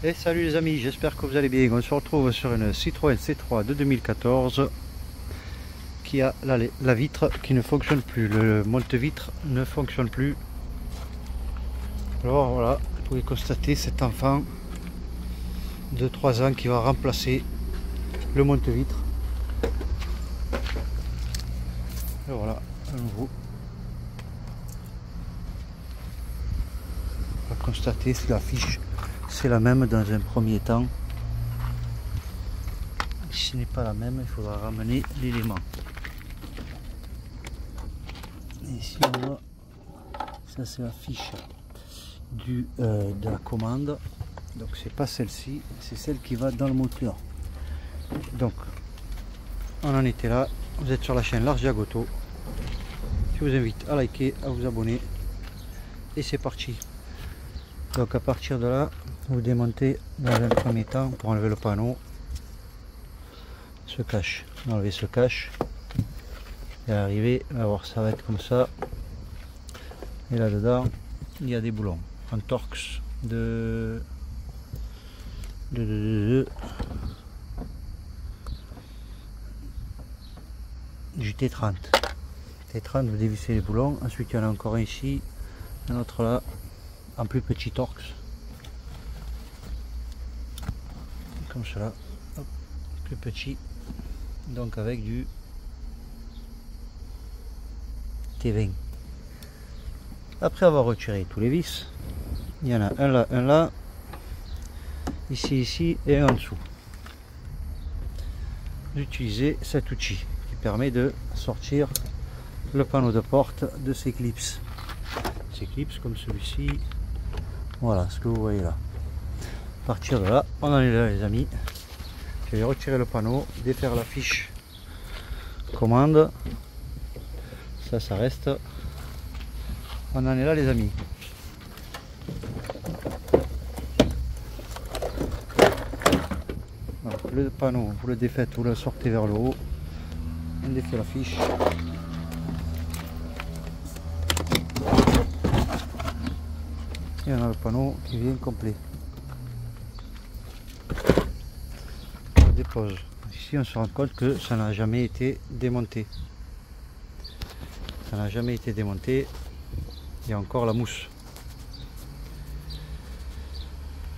Et salut les amis, j'espère que vous allez bien. On se retrouve sur une Citroën C3 de 2014 qui a la vitre qui ne fonctionne plus. Le monte-vitre ne fonctionne plus. Alors voilà, vous pouvez constater cet enfant de 3 ans qui va remplacer le monte-vitre. Et voilà, à nouveau. On va constater si la fiche c'est la même dans un premier temps. Si ce n'est pas la même, il faudra ramener l'élément. Et ici on voit, ça c'est la fiche de la commande. Donc c'est pas celle-ci, c'est celle qui va dans le moteur. Donc on en était là. Vous êtes sur la chaîne Large Diagoto. Je vous invite à liker, à vous abonner. Et c'est parti. Donc à partir de là, vous démontez dans un premier temps pour enlever le panneau ce cache. Enlever ce cache et arriver à voir, ça va être comme ça. Et là dedans il y a des boulons en Torx du T30. T30, vous dévissez les boulons. Ensuite il y en a encore un ici, un autre là en plus petit Torx, comme cela. Hop, plus petit, donc avec du T20. Après avoir retiré tous les vis, il y en a un là, ici et un en dessous. J'utilisais cet outil qui permet de sortir le panneau de porte de ces clips. Ces clips comme celui-ci. Voilà ce que vous voyez là. À partir de là, on en est là les amis. Je vais retirer le panneau, défaire la fiche commande. Ça reste. On en est là les amis. Donc, le panneau, vous le défaites, vous le sortez vers le haut. On défait la fiche. Et on a le panneau qui vient complet. On dépose. Ici on se rend compte que ça n'a jamais été démonté. Ça n'a jamais été démonté. Il y a encore la mousse.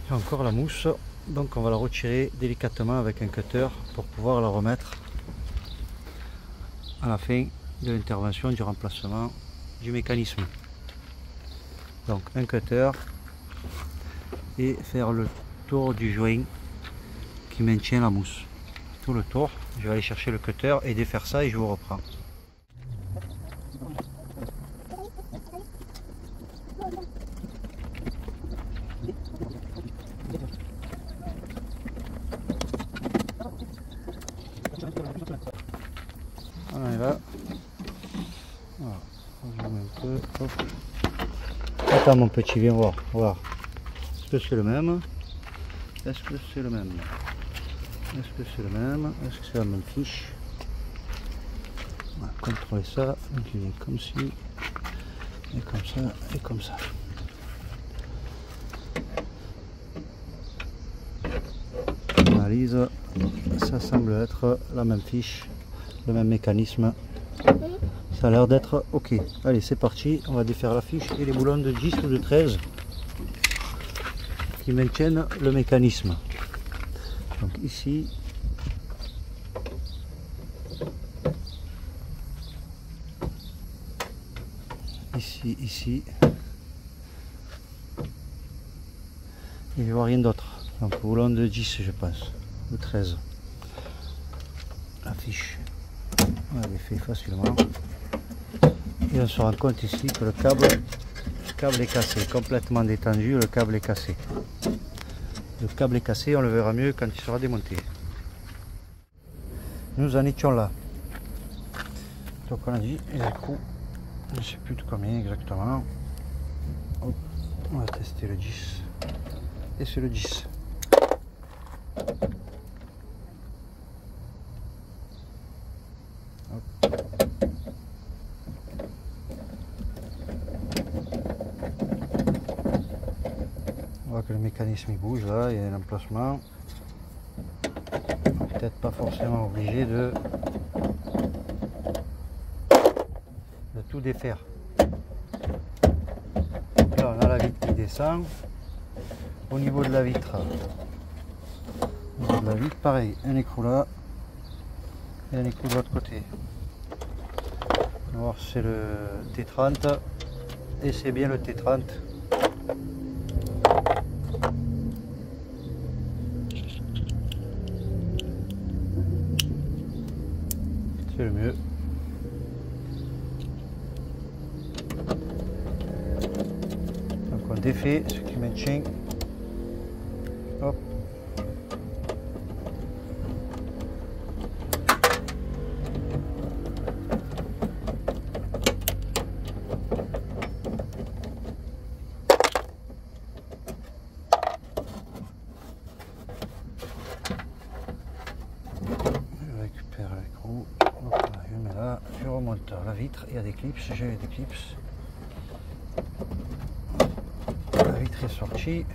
Il y a encore la mousse. Donc on va la retirer délicatement avec un cutter pour pouvoir la remettre à la fin de l'intervention du remplacement du mécanisme. Donc un cutter et faire le tour du joint qui maintient la mousse. Tout le tour. Je vais aller chercher le cutter et défaire ça et je vous reprends. On est là. Voilà. On met un peu. Hop. Attends mon petit, viens voir. Voir. Est-ce que c'est le même? Est-ce que c'est le même? Est-ce que c'est le même? Est-ce que c'est la même fiche? On va contrôler ça. Donc il vient comme ci. Et comme ça. Et comme ça. On analyse. Ça semble être la même fiche. Le même mécanisme. Ça a l'air d'être ok. Allez, c'est parti. On va défaire la fiche et les boulons de 10 ou de 13 qui maintiennent le mécanisme. Donc ici, ici, il n'y voit rien d'autre. Donc boulon de 10 je pense, ou 13. La fiche, on l'avait fait facilement. Et on se rend compte ici que le câble est cassé, complètement détendu, le câble est cassé. Le câble est cassé, on le verra mieux quand il sera démonté. Nous en étions là. Donc on a dit, et du coup, je ne sais plus de combien exactement. Hop, on va tester le 10. Et c'est le 10. Hop. On voit que le mécanisme il bouge là, il y a un emplacement. Peut-être pas forcément obligé de tout défaire. Donc là on a la vitre qui descend. Au niveau de la vitre, pareil, un écrou là et un écrou de l'autre côté. On va voir si c'est le T30 et c'est bien le T30. C'est le mieux. Donc on défait ce qui maintient. Hop. Je récupère l'écrou. Je mets là, je remonte la vitre. Il y a des clips, j'ai des clips. La vitre est sortie.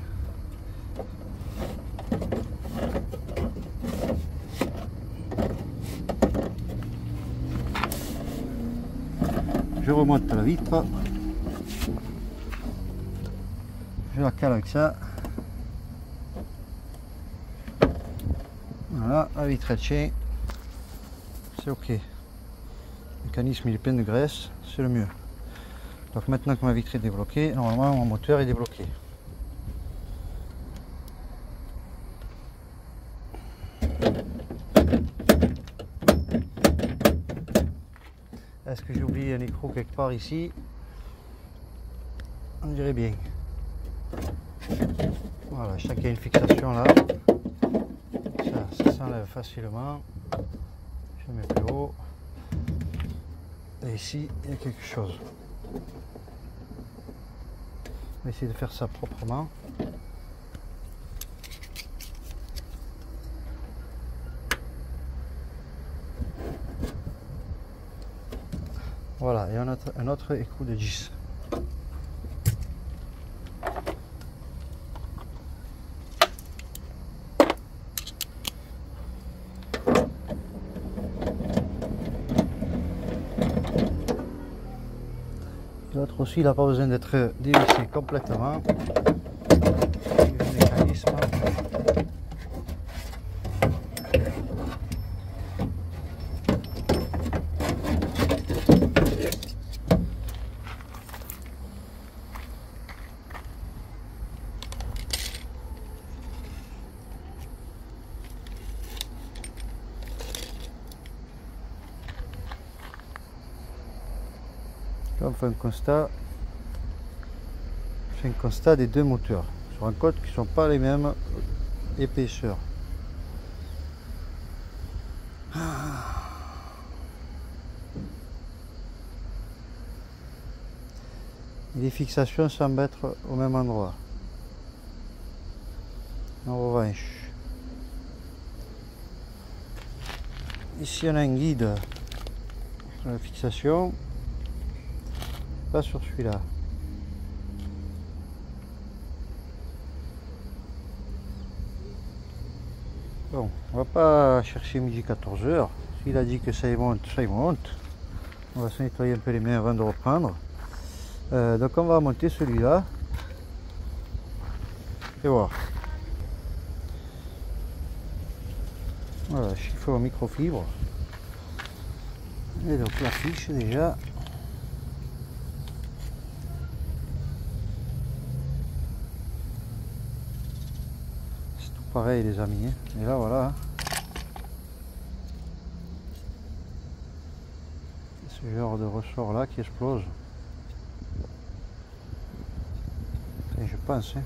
Je remonte la vitre, je la cale avec ça. Voilà, la vitre elle tient, c'est ok. Le mécanisme il est plein de graisse, c'est le mieux. Donc maintenant que ma vitre est débloquée, normalement mon moteur est débloqué. Est-ce que j'ai oublié un écrou quelque part ici? On dirait bien. Voilà, chaque a une fixation là. Ça s'enlève facilement. Je mets plus haut. Et ici, il y a quelque chose. On va essayer de faire ça proprement. Voilà, et un autre écrou de 10. L'autre aussi, il n'a pas besoin d'être dévissé complètement. Le mécanisme. Là, on fait un constat des deux moteurs sur un code qui ne sont pas les mêmes épaisseurs. Et les fixations semblent être au même endroit. En revanche, ici on a un guide sur la fixation. Pas sur celui-là. Bon, on va pas chercher midi 14h. S'il a dit que ça y monte, ça y monte. On va se nettoyer un peu les mains avant de reprendre. Donc on va monter celui-là. Et voir. Voilà, chiffon en microfibre. Et donc la fiche déjà. Pareil les amis, hein. Et là voilà, ce genre de ressort là qui explose, et je pense, hein.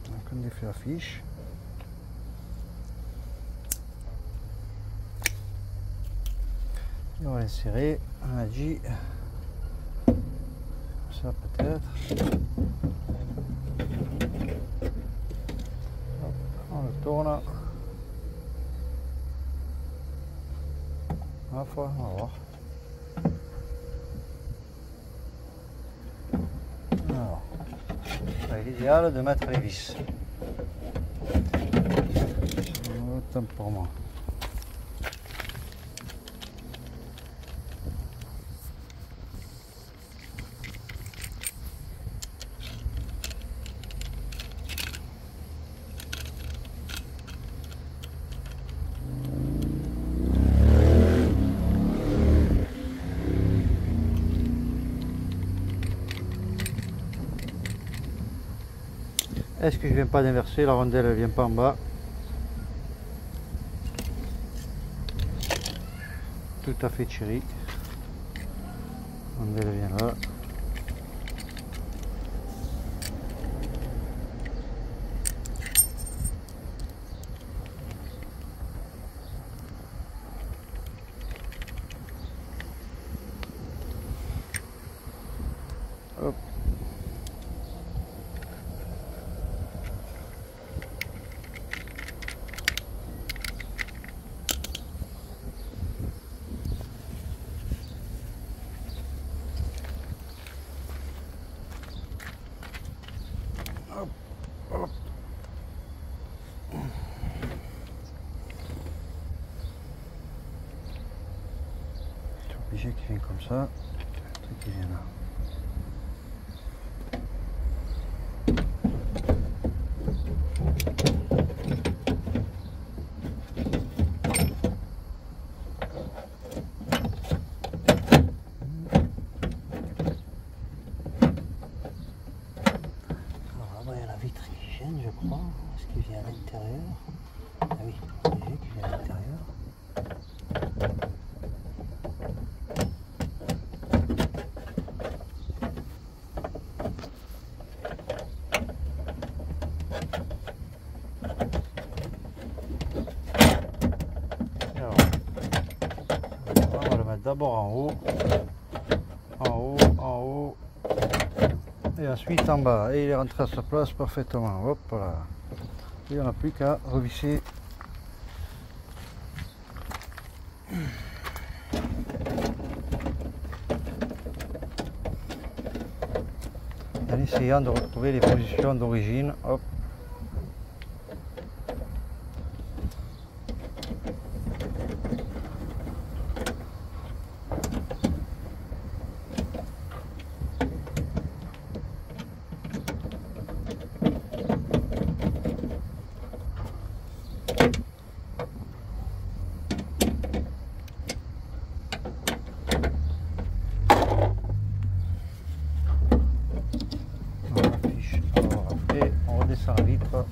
Donc on défait la fiche. Et on va l'insérer, on a dit ça peut-être. On le tourne. On va voir. Alors, l'idéal de mettre les vis. Autant pour moi. Est-ce que je viens pas d'inverser? La rondelle elle vient pas en bas. Tout à fait chérie. La rondelle vient là. Hop. Hop, hop. C'est obligé qu'il vienne comme ça. Le truc qui vient là. Je crois, est-ce qu'il vient à l'intérieur? Ah oui, obligé qu'il vient à l'intérieur. Alors, on va le mettre d'abord en haut, en haut, et ensuite en bas. Et il est rentré à sa place parfaitement. Hop là. Et on n'a plus qu'à revisser. En essayant de retrouver les positions d'origine. Hop. Ça la vitre.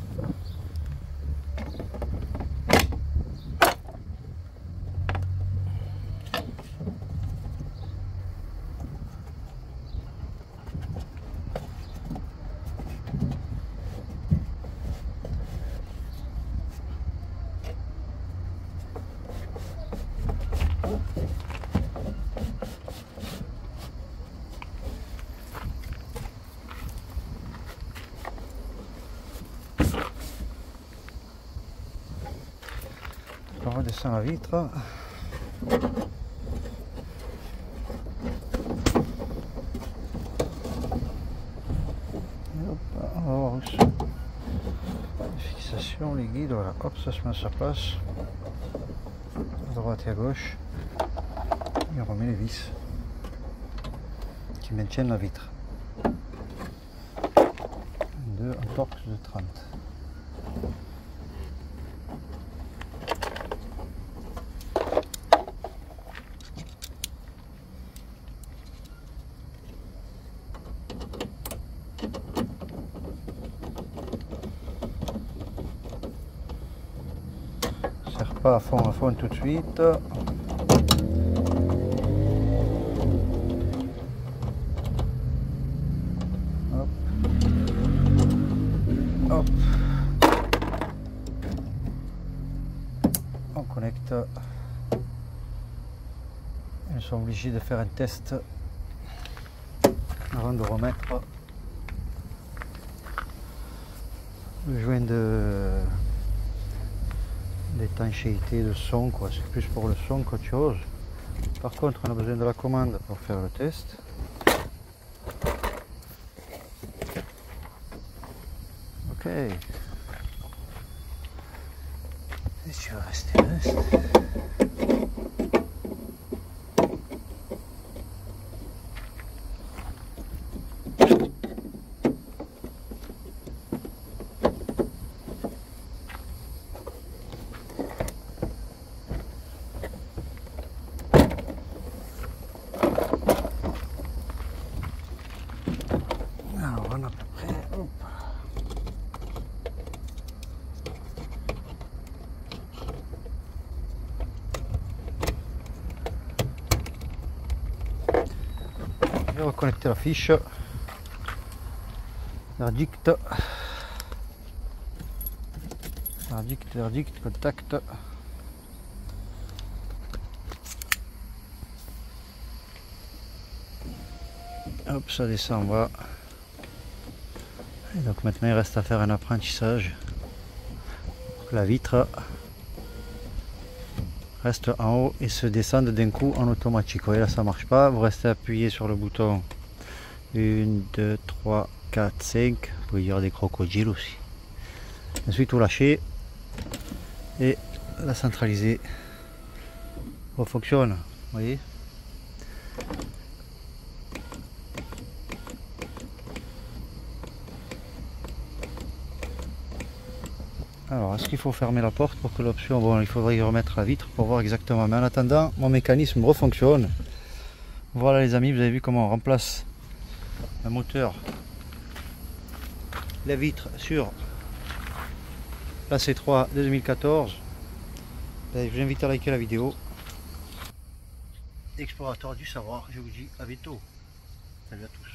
On redescend la vitre. Et hop, on va voir où sont les fixations, les guides, voilà, hop, ça se met à sa place, à droite et à gauche, et on remet les vis qui maintiennent la vitre. Un torx de 30. Pas à fond tout de suite. Hop. Hop. On connecte. Ils sont obligés de faire un test avant de remettre le joint d'étanchéité de son, quoi. C'est plus pour le son qu'autre chose. Par contre, on a besoin de la commande pour faire le test. Ok. Et tu vas rester là. Alors on a à peu près. Hop. Je vais reconnecter la fiche. Verdict. Verdict, contact. Hop, ça descend en bas. Et donc maintenant il reste à faire un apprentissage. Donc la vitre reste en haut et se descend d'un coup en automatique. Vous voyez là ça marche pas, vous restez appuyé sur le bouton 1, 2, 3, 4, 5. Vous pouvez dire des crocodiles aussi. Ensuite vous lâchez et la centralisée fonctionne. Vous voyez. Alors, est-ce qu'il faut fermer la porte pour que l'option... Bon, il faudrait y remettre la vitre pour voir exactement. Mais en attendant, mon mécanisme refonctionne. Voilà les amis, vous avez vu comment on remplace un moteur, la vitre sur la C3 de 2014. Je vous invite à liker la vidéo. Explorateur du savoir, je vous dis à bientôt. Salut à tous.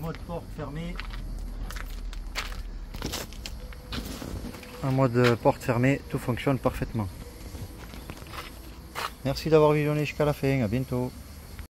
Mode porte fermée. En mode porte fermée, tout fonctionne parfaitement. Merci d'avoir visionné jusqu'à la fin, à bientôt.